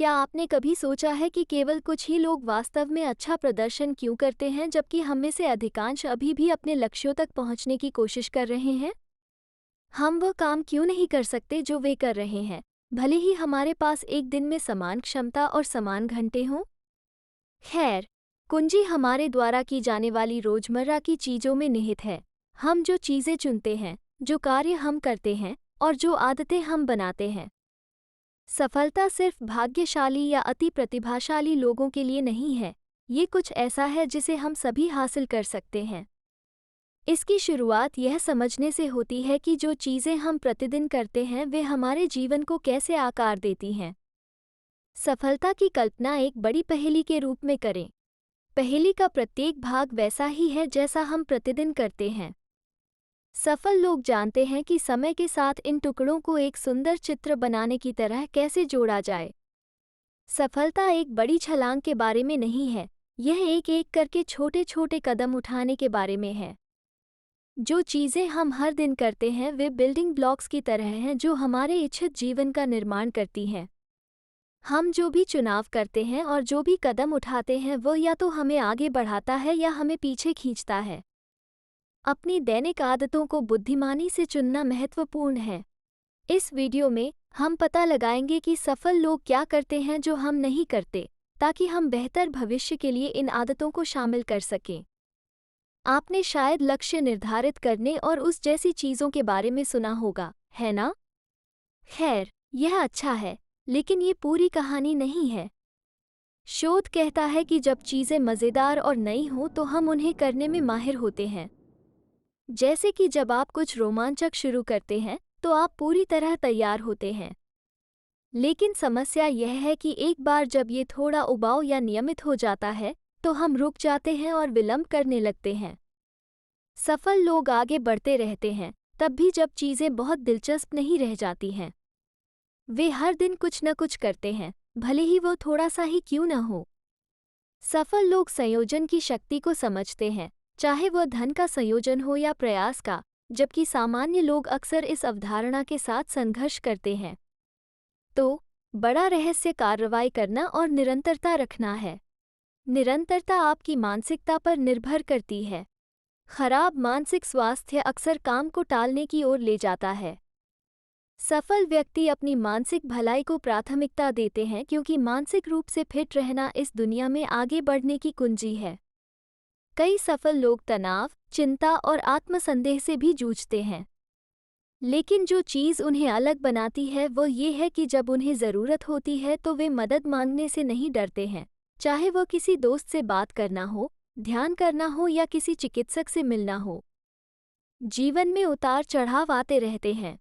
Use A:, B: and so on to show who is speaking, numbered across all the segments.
A: क्या आपने कभी सोचा है कि केवल कुछ ही लोग वास्तव में अच्छा प्रदर्शन क्यों करते हैं, जबकि हम में से अधिकांश अभी भी अपने लक्ष्यों तक पहुंचने की कोशिश कर रहे हैं? हम वह काम क्यों नहीं कर सकते जो वे कर रहे हैं, भले ही हमारे पास एक दिन में समान क्षमता और समान घंटे हों? खैर, कुंजी हमारे द्वारा की जाने वाली रोजमर्रा की चीजों में निहित है। हम जो चीजें चुनते हैं, जो कार्य हम करते हैं और जो आदतें हम बनाते हैं। सफलता सिर्फ भाग्यशाली या अति प्रतिभाशाली लोगों के लिए नहीं है, ये कुछ ऐसा है जिसे हम सभी हासिल कर सकते हैं। इसकी शुरुआत यह समझने से होती है कि जो चीज़ें हम प्रतिदिन करते हैं वे हमारे जीवन को कैसे आकार देती हैं। सफलता की कल्पना एक बड़ी पहेली के रूप में करें। पहेली का प्रत्येक भाग वैसा ही है जैसा हम प्रतिदिन करते हैं। सफल लोग जानते हैं कि समय के साथ इन टुकड़ों को एक सुंदर चित्र बनाने की तरह कैसे जोड़ा जाए। सफलता एक बड़ी छलांग के बारे में नहीं है, यह एक एक करके छोटे छोटे कदम उठाने के बारे में है। जो चीज़ें हम हर दिन करते हैं वे बिल्डिंग ब्लॉक्स की तरह हैं जो हमारे इच्छित जीवन का निर्माण करती हैं। हम जो भी चुनाव करते हैं और जो भी कदम उठाते हैं वह या तो हमें आगे बढ़ाता है या हमें पीछे खींचता है। अपनी दैनिक आदतों को बुद्धिमानी से चुनना महत्वपूर्ण है। इस वीडियो में हम पता लगाएंगे कि सफल लोग क्या करते हैं जो हम नहीं करते, ताकि हम बेहतर भविष्य के लिए इन आदतों को शामिल कर सकें। आपने शायद लक्ष्य निर्धारित करने और उस जैसी चीज़ों के बारे में सुना होगा, है ना? खैर, यह अच्छा है, लेकिन ये पूरी कहानी नहीं है। शोध कहता है कि जब चीज़ें मज़ेदार और नई हों तो हम उन्हें करने में माहिर होते हैं। जैसे कि जब आप कुछ रोमांचक शुरू करते हैं तो आप पूरी तरह तैयार होते हैं। लेकिन समस्या यह है कि एक बार जब ये थोड़ा उबाऊ या नियमित हो जाता है तो हम रुक जाते हैं और विलंब करने लगते हैं। सफल लोग आगे बढ़ते रहते हैं, तब भी जब चीज़ें बहुत दिलचस्प नहीं रह जाती हैं। वे हर दिन कुछ न कुछ करते हैं, भले ही वो थोड़ा सा ही क्यों न हो। सफल लोग संयोजन की शक्ति को समझते हैं, चाहे वह धन का संयोजन हो या प्रयास का, जबकि सामान्य लोग अक्सर इस अवधारणा के साथ संघर्ष करते हैं। तो बड़ा रहस्य कार्रवाई करना और निरंतरता रखना है। निरंतरता आपकी मानसिकता पर निर्भर करती है। खराब मानसिक स्वास्थ्य अक्सर काम को टालने की ओर ले जाता है। सफल व्यक्ति अपनी मानसिक भलाई को प्राथमिकता देते हैं क्योंकि मानसिक रूप से फिट रहना इस दुनिया में आगे बढ़ने की कुंजी है। कई सफल लोग तनाव, चिंता और आत्मसंदेह से भी जूझते हैं। लेकिन जो चीज़ उन्हें अलग बनाती है वो ये है कि जब उन्हें ज़रूरत होती है तो वे मदद मांगने से नहीं डरते हैं, चाहे वह किसी दोस्त से बात करना हो, ध्यान करना हो या किसी चिकित्सक से मिलना हो। जीवन में उतार चढ़ाव आते रहते हैं।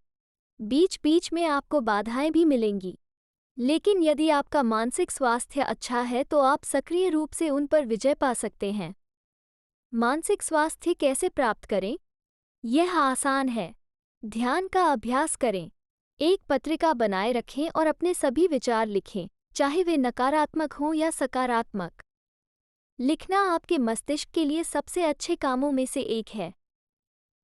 A: बीच बीच में आपको बाधाएं भी मिलेंगी। लेकिन यदि आपका मानसिक स्वास्थ्य अच्छा है तो आप सक्रिय रूप से उन पर विजय पा सकते हैं। मानसिक स्वास्थ्य कैसे प्राप्त करें? यह आसान है। ध्यान का अभ्यास करें। एक पत्रिका बनाए रखें और अपने सभी विचार लिखें, चाहे वे नकारात्मक हों या सकारात्मक। लिखना आपके मस्तिष्क के लिए सबसे अच्छे कामों में से एक है।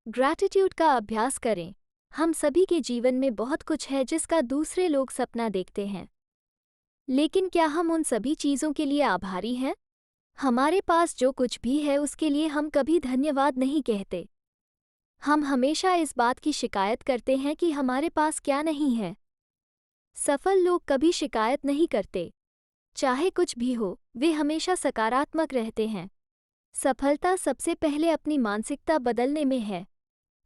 A: ग्रैटिट्यूड का अभ्यास करें। हम सभी के जीवन में बहुत कुछ है जिसका दूसरे लोग सपना देखते हैं। लेकिन क्या हम उन सभी चीज़ों के लिए आभारी हैं? हमारे पास जो कुछ भी है उसके लिए हम कभी धन्यवाद नहीं कहते। हम हमेशा इस बात की शिकायत करते हैं कि हमारे पास क्या नहीं है। सफल लोग कभी शिकायत नहीं करते। चाहे कुछ भी हो, वे हमेशा सकारात्मक रहते हैं। सफलता सबसे पहले अपनी मानसिकता बदलने में है।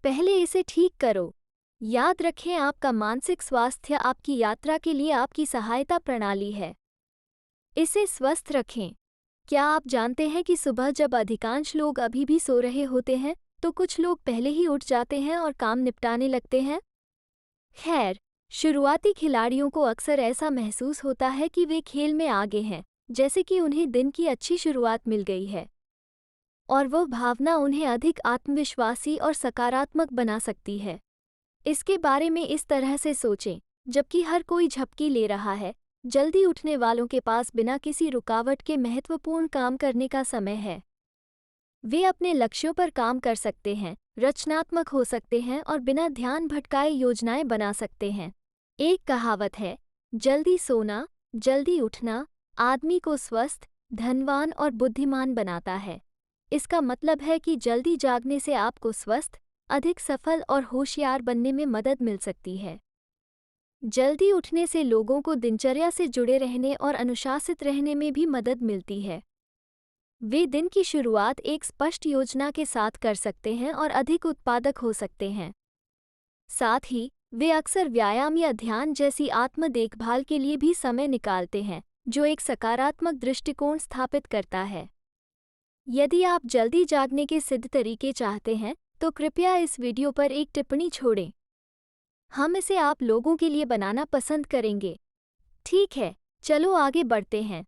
A: पहले इसे ठीक करो। याद रखें, आपका मानसिक स्वास्थ्य आपकी यात्रा के लिए आपकी सहायता प्रणाली है। इसे स्वस्थ रखें। क्या आप जानते हैं कि सुबह जब अधिकांश लोग अभी भी सो रहे होते हैं तो कुछ लोग पहले ही उठ जाते हैं और काम निपटाने लगते हैं? खैर, शुरुआती खिलाड़ियों को अक्सर ऐसा महसूस होता है कि वे खेल में आगे हैं, जैसे कि उन्हें दिन की अच्छी शुरुआत मिल गई है। और वह भावना उन्हें अधिक आत्मविश्वासी और सकारात्मक बना सकती है। इसके बारे में इस तरह से सोचें, जबकि हर कोई झपकी ले रहा है, जल्दी उठने वालों के पास बिना किसी रुकावट के महत्वपूर्ण काम करने का समय है। वे अपने लक्ष्यों पर काम कर सकते हैं, रचनात्मक हो सकते हैं और बिना ध्यान भटकाए योजनाएं बना सकते हैं। एक कहावत है, जल्दी सोना, जल्दी उठना आदमी को स्वस्थ, धनवान और बुद्धिमान बनाता है। इसका मतलब है कि जल्दी जागने से आपको स्वस्थ, अधिक सफल और होशियार बनने में मदद मिल सकती है। जल्दी उठने से लोगों को दिनचर्या से जुड़े रहने और अनुशासित रहने में भी मदद मिलती है। वे दिन की शुरुआत एक स्पष्ट योजना के साथ कर सकते हैं और अधिक उत्पादक हो सकते हैं। साथ ही वे अक्सर व्यायाम या ध्यान जैसी आत्म देखभाल के लिए भी समय निकालते हैं, जो एक सकारात्मक दृष्टिकोण स्थापित करता है। यदि आप जल्दी जागने के सिद्ध तरीके चाहते हैं, तो कृपया इस वीडियो पर एक टिप्पणी छोड़ें। हम इसे आप लोगों के लिए बनाना पसंद करेंगे। ठीक है, चलो आगे बढ़ते हैं।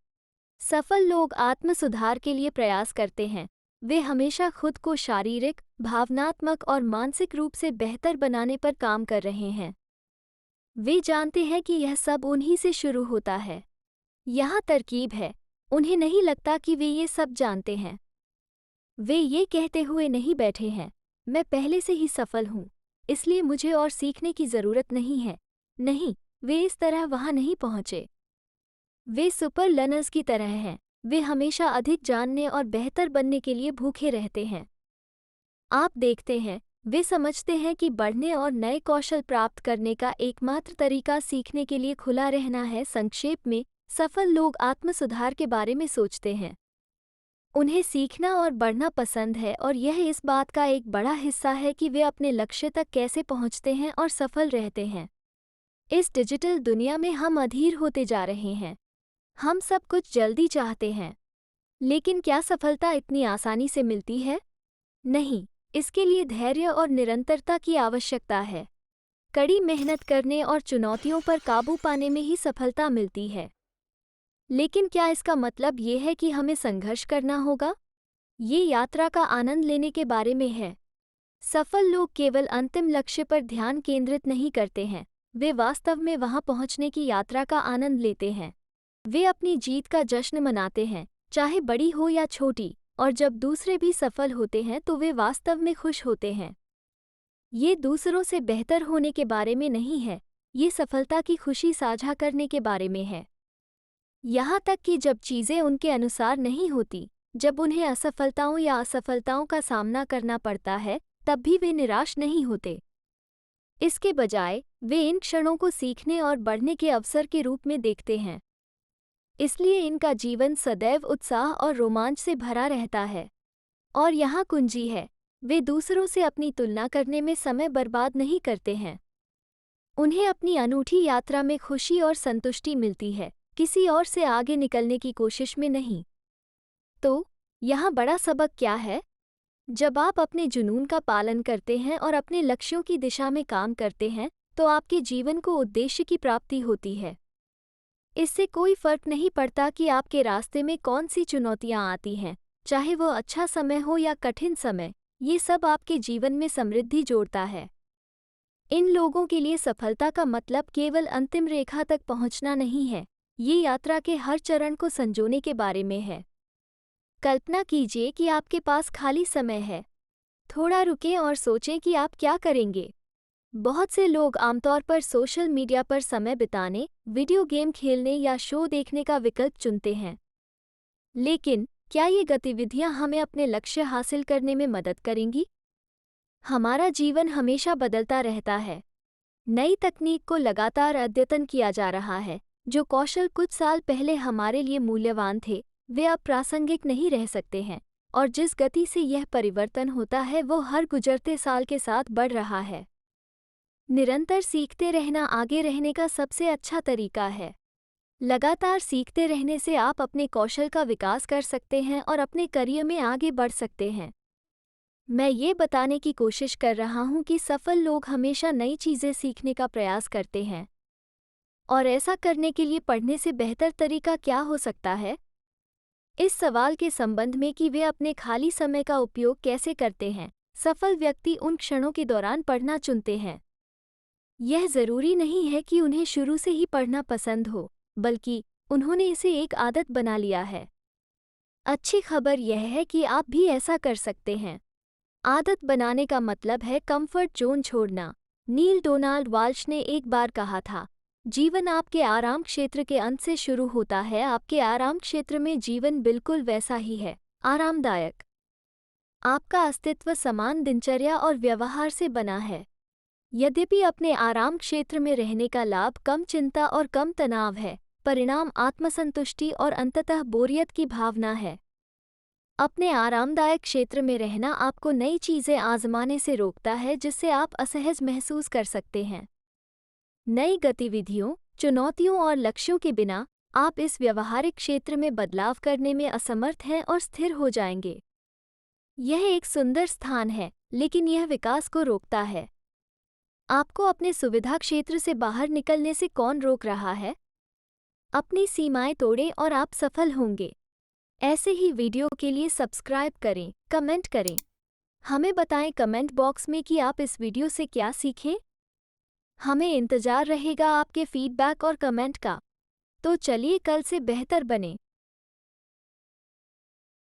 A: सफल लोग आत्म सुधार के लिए प्रयास करते हैं। वे हमेशा खुद को शारीरिक, भावनात्मक और मानसिक रूप से बेहतर बनाने पर काम कर रहे हैं। वे जानते हैं कि यह सब उन्हीं से शुरू होता है। यहाँ तरकीब है, उन्हें नहीं लगता कि वे ये सब जानते हैं। वे ये कहते हुए नहीं बैठे हैं, मैं पहले से ही सफल हूँ, इसलिए मुझे और सीखने की ज़रूरत नहीं है। नहीं, वे इस तरह वहाँ नहीं पहुँचे। वे सुपर लर्नर्स की तरह हैं, वे हमेशा अधिक जानने और बेहतर बनने के लिए भूखे रहते हैं। आप देखते हैं, वे समझते हैं कि बढ़ने और नए कौशल प्राप्त करने का एकमात्र तरीका सीखने के लिए खुला रहना है। संक्षेप में, सफल लोग आत्म सुधार के बारे में सोचते हैं। उन्हें सीखना और बढ़ना पसंद है और यह इस बात का एक बड़ा हिस्सा है कि वे अपने लक्ष्य तक कैसे पहुंचते हैं और सफल रहते हैं। इस डिजिटल दुनिया में हम अधीर होते जा रहे हैं। हम सब कुछ जल्दी चाहते हैं। लेकिन क्या सफलता इतनी आसानी से मिलती है? नहीं, इसके लिए धैर्य और निरंतरता की आवश्यकता है। कड़ी मेहनत करने और चुनौतियों पर काबू पाने में ही सफलता मिलती है। लेकिन क्या इसका मतलब ये है कि हमें संघर्ष करना होगा? ये यात्रा का आनंद लेने के बारे में है। सफल लोग केवल अंतिम लक्ष्य पर ध्यान केंद्रित नहीं करते हैं, वे वास्तव में वहां पहुंचने की यात्रा का आनंद लेते हैं। वे अपनी जीत का जश्न मनाते हैं, चाहे बड़ी हो या छोटी, और जब दूसरे भी सफल होते हैं तो वे वास्तव में खुश होते हैं। ये दूसरों से बेहतर होने के बारे में नहीं है, ये सफलता की खुशी साझा करने के बारे में है। यहाँ तक कि जब चीज़ें उनके अनुसार नहीं होती, जब उन्हें असफलताओं या असफलताओं का सामना करना पड़ता है, तब भी वे निराश नहीं होते। इसके बजाय वे इन क्षणों को सीखने और बढ़ने के अवसर के रूप में देखते हैं। इसलिए इनका जीवन सदैव उत्साह और रोमांच से भरा रहता है। और यहाँ कुंजी है, वे दूसरों से अपनी तुलना करने में समय बर्बाद नहीं करते हैं। उन्हें अपनी अनूठी यात्रा में खुशी और संतुष्टि मिलती है, किसी और से आगे निकलने की कोशिश में नहीं। तो यहाँ बड़ा सबक क्या है? जब आप अपने जुनून का पालन करते हैं और अपने लक्ष्यों की दिशा में काम करते हैं, तो आपके जीवन को उद्देश्य की प्राप्ति होती है। इससे कोई फर्क नहीं पड़ता कि आपके रास्ते में कौन सी चुनौतियां आती हैं, चाहे वो अच्छा समय हो या कठिन समय, ये सब आपके जीवन में समृद्धि जोड़ता है। इन लोगों के लिए सफलता का मतलब केवल अंतिम रेखा तक पहुंचना नहीं है, ये यात्रा के हर चरण को संजोने के बारे में है। कल्पना कीजिए कि आपके पास खाली समय है। थोड़ा रुकें और सोचें कि आप क्या करेंगे। बहुत से लोग आमतौर पर सोशल मीडिया पर समय बिताने, वीडियो गेम खेलने या शो देखने का विकल्प चुनते हैं। लेकिन क्या ये गतिविधियां हमें अपने लक्ष्य हासिल करने में मदद करेंगी? हमारा जीवन हमेशा बदलता रहता है। नई तकनीक को लगातार अद्यतन किया जा रहा है। जो कौशल कुछ साल पहले हमारे लिए मूल्यवान थे, वे अब प्रासंगिक नहीं रह सकते हैं। और जिस गति से यह परिवर्तन होता है, वो हर गुजरते साल के साथ बढ़ रहा है। निरंतर सीखते रहना आगे रहने का सबसे अच्छा तरीका है। लगातार सीखते रहने से आप अपने कौशल का विकास कर सकते हैं और अपने करियर में आगे बढ़ सकते हैं। मैं ये बताने की कोशिश कर रहा हूँ कि सफल लोग हमेशा नई चीज़ें सीखने का प्रयास करते हैं। और ऐसा करने के लिए पढ़ने से बेहतर तरीका क्या हो सकता है? इस सवाल के संबंध में कि वे अपने खाली समय का उपयोग कैसे करते हैं, सफल व्यक्ति उन क्षणों के दौरान पढ़ना चुनते हैं। यह ज़रूरी नहीं है कि उन्हें शुरू से ही पढ़ना पसंद हो, बल्कि उन्होंने इसे एक आदत बना लिया है। अच्छी खबर यह है कि आप भी ऐसा कर सकते हैं। आदत बनाने का मतलब है कंफर्ट जोन छोड़ना। नील डोनाल्ड वाल्श ने एक बार कहा था, जीवन आपके आराम क्षेत्र के अंत से शुरू होता है। आपके आराम क्षेत्र में जीवन बिल्कुल वैसा ही है, आरामदायक। आपका अस्तित्व समान दिनचर्या और व्यवहार से बना है। यद्यपि अपने आराम क्षेत्र में रहने का लाभ कम चिंता और कम तनाव है, परिणाम आत्मसंतुष्टि और अंततः बोरियत की भावना है। अपने आरामदायक क्षेत्र में रहना आपको नई चीज़ें आजमाने से रोकता है, जिससे आप असहज महसूस कर सकते हैं। नई गतिविधियों, चुनौतियों और लक्ष्यों के बिना आप इस व्यवहारिक क्षेत्र में बदलाव करने में असमर्थ हैं और स्थिर हो जाएंगे। यह एक सुंदर स्थान है, लेकिन यह विकास को रोकता है। आपको अपने सुविधा क्षेत्र से बाहर निकलने से कौन रोक रहा है? अपनी सीमाएं तोड़ें और आप सफल होंगे। ऐसे ही वीडियो के लिए सब्सक्राइब करें, कमेंट करें। हमें बताएं कमेंट बॉक्स में कि आप इस वीडियो से क्या सीखें। हमें इंतजार रहेगा आपके फीडबैक और कमेंट का। तो चलिए कल से बेहतर बने।